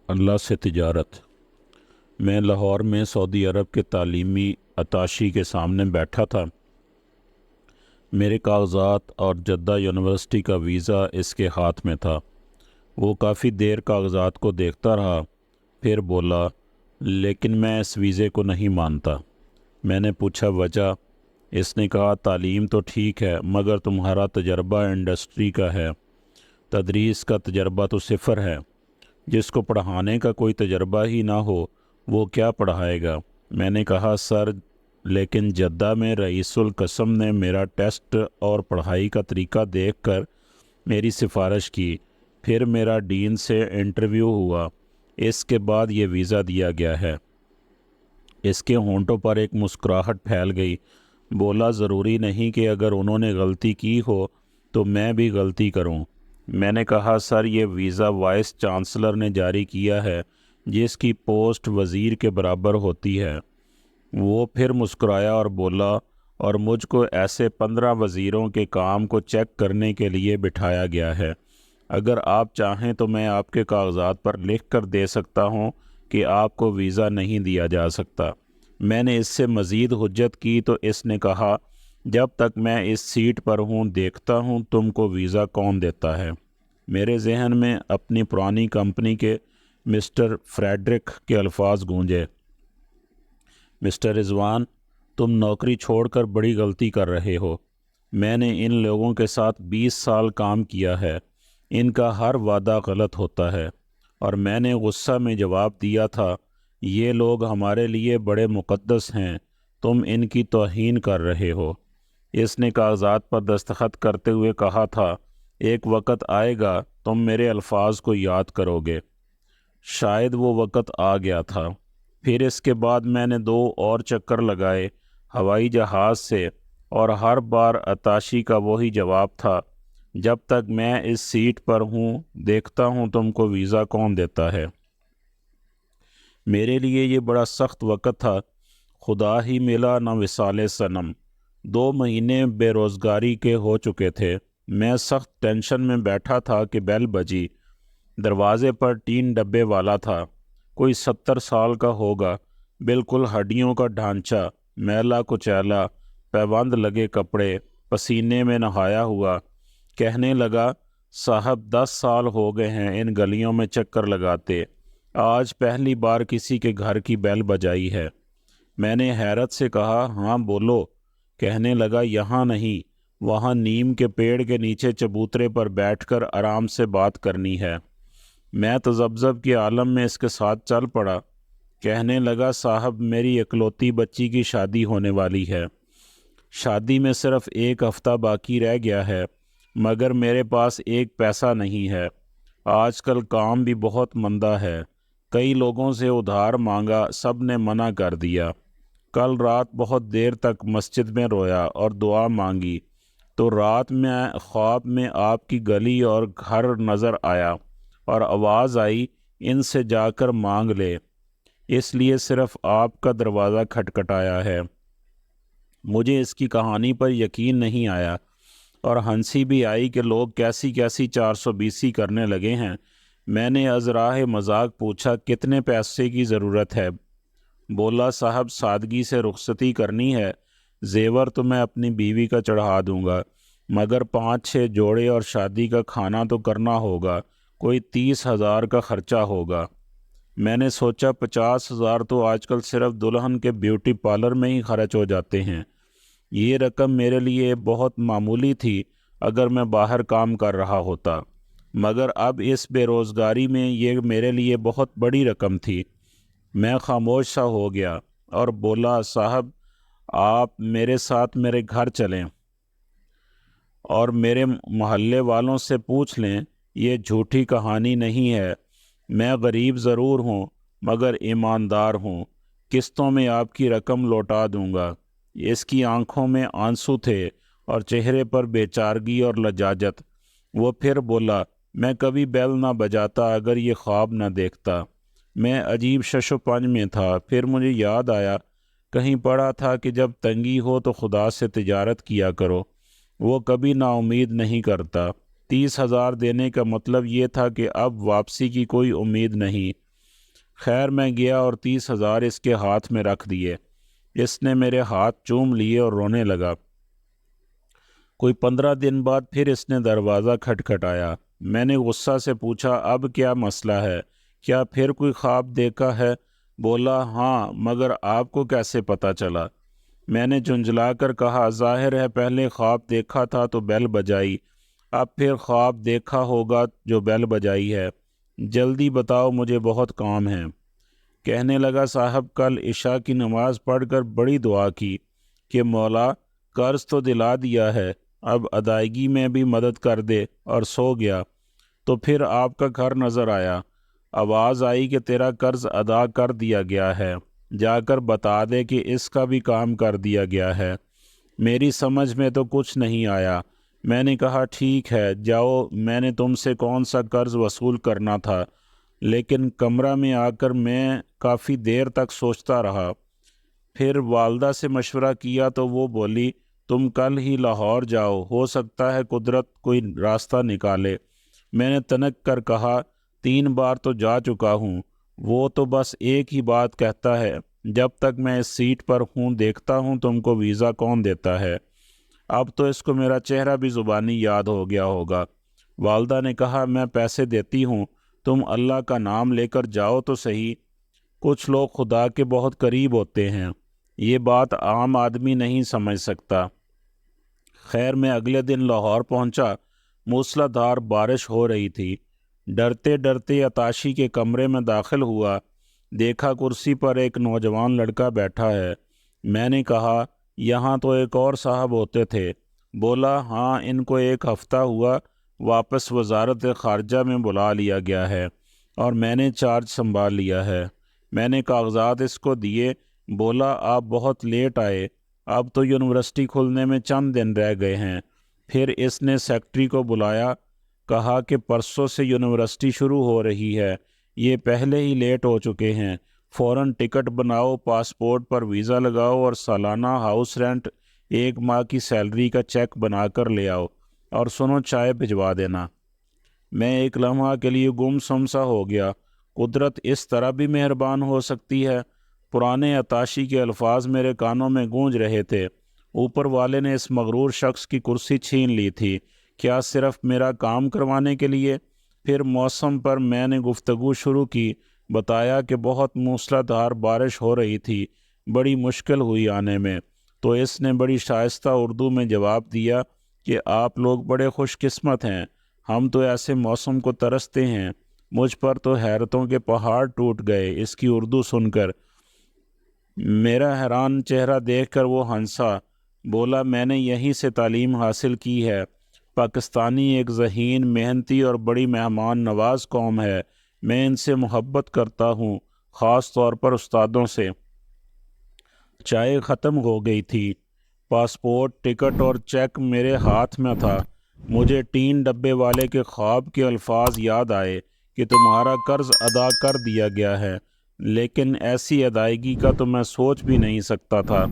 अल्लाह से तिजारत। मैं लाहौर में सऊदी अरब के तालीमी अताशी के सामने बैठा था। मेरे कागज़ात और जद्दा यूनिवर्सिटी का वीज़ा इसके हाथ में था। वो काफ़ी देर कागज़ात को देखता रहा, फिर बोला, लेकिन मैं इस वीज़े को नहीं मानता। मैंने पूछा वजह। इसने कहा, तालीम तो ठीक है मगर तुम्हारा तजर्बा इंडस्ट्री का है, तदरीस का तजर्बा तो सिफ़र है। जिसको पढ़ाने का कोई तजर्बा ही ना हो वो क्या पढ़ाएगा। मैंने कहा, सर, लेकिन जद्दा में रईसुल कस्म ने मेरा टेस्ट और पढ़ाई का तरीका देखकर मेरी सिफारिश की। फिर मेरा डीन से इंटरव्यू हुआ। इसके बाद ये वीज़ा दिया गया है। इसके होंठों पर एक मुस्कुराहट फैल गई। बोला, ज़रूरी नहीं कि अगर उन्होंने गलती की हो तो मैं भी गलती करूं। मैंने कहा, सर, ये वीज़ा वाइस चांसलर ने जारी किया है जिसकी पोस्ट वज़ीर के बराबर होती है। वो फिर मुस्कुराया और बोला, और मुझको ऐसे 15 वज़ीरों के काम को चेक करने के लिए बिठाया गया है। अगर आप चाहें तो मैं आपके कागज़ात पर लिख कर दे सकता हूं कि आपको वीज़ा नहीं दिया जा सकता। मैंने इससे मज़ीद हुज्जत की तो इसने कहा, जब तक मैं इस सीट पर हूं देखता हूं तुमको वीज़ा कौन देता है। मेरे जहन में अपनी पुरानी कंपनी के मिस्टर फ्रेडरिक के अल्फाज गूंजे, मिस्टर रिजवान, तुम नौकरी छोड़कर बड़ी गलती कर रहे हो। मैंने इन लोगों के साथ 20 साल काम किया है। इनका हर वादा गलत होता है। और मैंने गुस्सा में जवाब दिया था, ये लोग हमारे लिए बड़े मुक़द्दस हैं, तुम इनकी तौहीन कर रहे हो। इसने कागज़ात पर दस्तखत करते हुए कहा था, एक वक़्त आएगा तुम मेरे अल्फाज को याद करोगे। शायद वो वक़्त आ गया था। फिर इसके बाद मैंने 2 और चक्कर लगाए हवाई जहाज़ से, और हर बार अताशी का वही जवाब था, जब तक मैं इस सीट पर हूँ देखता हूँ तुमको वीज़ा कौन देता है। मेरे लिए ये बड़ा सख्त वक़्त था। खुदा ही मिला न विसाले सनम। 2 महीने बेरोज़गारी के हो चुके थे। मैं सख्त टेंशन में बैठा था कि बेल बजी। दरवाज़े पर टीन डब्बे वाला था। कोई 70 साल का होगा, बिल्कुल हड्डियों का ढांचा, मैला कुचैला, पैबंद लगे कपड़े, पसीने में नहाया हुआ। कहने लगा, साहब 10 साल हो गए हैं इन गलियों में चक्कर लगाते, आज पहली बार किसी के घर की बेल बजाई है। मैंने हैरत से कहा, हाँ बोलो। कहने लगा, यहाँ नहीं, वहाँ नीम के पेड़ के नीचे चबूतरे पर बैठकर आराम से बात करनी है। मैं तज़ब्ज़ब के आलम में इसके साथ चल पड़ा। कहने लगा, साहब, मेरी इकलौती बच्ची की शादी होने वाली है। शादी में सिर्फ़ 1 हफ़्ता बाकी रह गया है, मगर मेरे पास एक पैसा नहीं है। आजकल काम भी बहुत मंदा है। कई लोगों से उधार मांगा, सब ने मना कर दिया। कल रात बहुत देर तक मस्जिद में रोया और दुआ मांगी तो रात में ख्वाब में आपकी गली और घर नज़र आया, और आवाज़ आई, इनसे जाकर मांग ले, इसलिए सिर्फ़ आपका दरवाज़ा खटखटाया है। मुझे इसकी कहानी पर यकीन नहीं आया, और हंसी भी आई कि लोग कैसी कैसी 420 करने लगे हैं। मैंने अज़राह मजाक पूछा, कितने पैसे की ज़रूरत है। बोला, साहब, सादगी से रुखसती करनी है। जेवर तो मैं अपनी बीवी का चढ़ा दूंगा, मगर 5-6 जोड़े और शादी का खाना तो करना होगा। कोई 30,000 का खर्चा होगा। मैंने सोचा 50,000 तो आजकल सिर्फ दुल्हन के ब्यूटी पार्लर में ही खर्च हो जाते हैं। ये रकम मेरे लिए बहुत मामूली थी अगर मैं बाहर काम कर रहा होता, मगर अब इस बेरोज़गारी में ये मेरे लिए बहुत बड़ी रकम थी। मैं खामोश सा हो गया और बोला, साहब, आप मेरे साथ मेरे घर चलें और मेरे मोहल्ले वालों से पूछ लें। ये झूठी कहानी नहीं है। मैं गरीब ज़रूर हूँ मगर ईमानदार हूँ। किस्तों में आपकी रकम लौटा दूँगा। इसकी आंखों में आंसू थे और चेहरे पर बेचारगी और लजाजत। वो फिर बोला, मैं कभी बेल ना बजाता अगर ये ख्वाब ना देखता। मैं अजीब शशोपंज में था। फिर मुझे याद आया, कहीं पढ़ा था कि जब तंगी हो तो खुदा से तिजारत किया करो, वो कभी नाउमीद नहीं करता। 30,000 देने का मतलब ये था कि अब वापसी की कोई उम्मीद नहीं। خیر میں گیا اور 30,000 اس کے ہاتھ میں رکھ دیے۔ اس نے میرے ہاتھ چوم لیے اور رونے لگا۔ کوئی 15 دن بعد پھر اس نے دروازہ کھٹکھٹایا۔ میں نے غصہ سے پوچھا، اب کیا مسئلہ ہے؟ کیا پھر کوئی خواب دیکھا ہے؟ بولا، ہاں، مگر آپ کو کیسے پتہ چلا؟ میں نے جھنجھلا کر کہا، ظاہر ہے پہلے خواب دیکھا تھا تو بیل بجائی، اب پھر خواب دیکھا ہوگا جو بیل بجائی ہے۔ جلدی بتاؤ، مجھے بہت کام ہے۔ کہنے لگا، صاحب کل عشاء کی نماز پڑھ کر بڑی دعا کی کہ مولا قرض تو دلا دیا ہے، اب ادائیگی میں بھی مدد کر دے، اور سو گیا تو پھر آپ کا گھر نظر آیا۔ آواز آئی کہ تیرا قرض ادا کر دیا گیا ہے، جا کر بتا دے کہ اس کا بھی کام کر دیا گیا ہے۔ میری سمجھ میں تو کچھ نہیں آیا۔ میں نے کہا، ٹھیک ہے جاؤ، میں نے تم سے کون سا قرض وصول کرنا تھا۔ لیکن کمرہ میں آ کر میں کافی دیر تک سوچتا رہا۔ پھر والدہ سے مشورہ کیا تو وہ بولی، تم کل ہی لاہور جاؤ، ہو سکتا ہے قدرت کوئی راستہ نکالے۔ میں نے تنک کر کہا، 3 بار تو جا چکا ہوں، وہ تو بس ایک ہی بات کہتا ہے، جب تک میں اس سیٹ پر ہوں دیکھتا ہوں تم کو ویزا کون دیتا ہے۔ اب تو اس کو میرا چہرہ بھی زبانی یاد ہو گیا ہوگا۔ والدہ نے کہا، میں پیسے دیتی ہوں، تم اللہ کا نام لے کر جاؤ تو صحیح۔ کچھ لوگ خدا کے بہت قریب ہوتے ہیں، یہ بات عام آدمی نہیں سمجھ سکتا۔ خیر میں اگلے دن لاہور پہنچا۔ موسلا دھار بارش ہو رہی تھی۔ ڈرتے ڈرتے عطاشی کے کمرے میں داخل ہوا، دیکھا کرسی پر ایک نوجوان لڑکا بیٹھا ہے۔ میں نے کہا، یہاں تو ایک اور صاحب ہوتے تھے۔ بولا، ہاں، ان کو 1 ہفتہ ہوا واپس وزارت خارجہ میں بلا لیا گیا ہے اور میں نے چارج سنبھال لیا ہے۔ میں نے کاغذات اس کو دیے۔ بولا، آپ بہت لیٹ آئے، اب تو یونیورسٹی کھلنے میں چند دن رہ گئے ہیں۔ پھر اس نے سیکٹری کو بلایا، کہا کہ پرسوں سے یونیورسٹی شروع ہو رہی ہے، یہ پہلے ہی لیٹ ہو چکے ہیں، فوراً ٹکٹ بناؤ، پاسپورٹ پر ویزا لگاؤ اور سالانہ ہاؤس رینٹ 1 ماہ کی سیلری کا چیک بنا کر لے آؤ، اور سنو چائے بھجوا دینا۔ میں ایک لمحہ کے لیے گم سم سا ہو گیا۔ قدرت اس طرح بھی مہربان ہو سکتی ہے؟ پرانے عطاشی کے الفاظ میرے کانوں میں گونج رہے تھے۔ اوپر والے نے اس مغرور شخص کی کرسی چھین لی تھی، کیا صرف میرا کام کروانے کے لیے؟ پھر موسم پر میں نے گفتگو شروع کی، بتایا کہ بہت موسلا دھار بارش ہو رہی تھی، بڑی مشکل ہوئی آنے میں۔ تو اس نے بڑی شائستہ اردو میں جواب دیا کہ آپ لوگ بڑے خوش قسمت ہیں، ہم تو ایسے موسم کو ترستے ہیں۔ مجھ پر تو حیرتوں کے پہاڑ ٹوٹ گئے اس کی اردو سن کر۔ میرا حیران چہرہ دیکھ کر وہ ہنسا۔ بولا، میں نے یہیں سے تعلیم حاصل کی ہے۔ پاکستانی ایک ذہین، محنتی اور بڑی مہمان نواز قوم ہے، میں ان سے محبت کرتا ہوں، خاص طور پر استادوں سے۔ چائے ختم ہو گئی تھی۔ پاسپورٹ، ٹکٹ اور چیک میرے ہاتھ میں تھا۔ مجھے ٹین ڈبے والے کے خواب کے الفاظ یاد آئے کہ تمہارا قرض ادا کر دیا گیا ہے، لیکن ایسی ادائیگی کا تو میں سوچ بھی نہیں سکتا تھا۔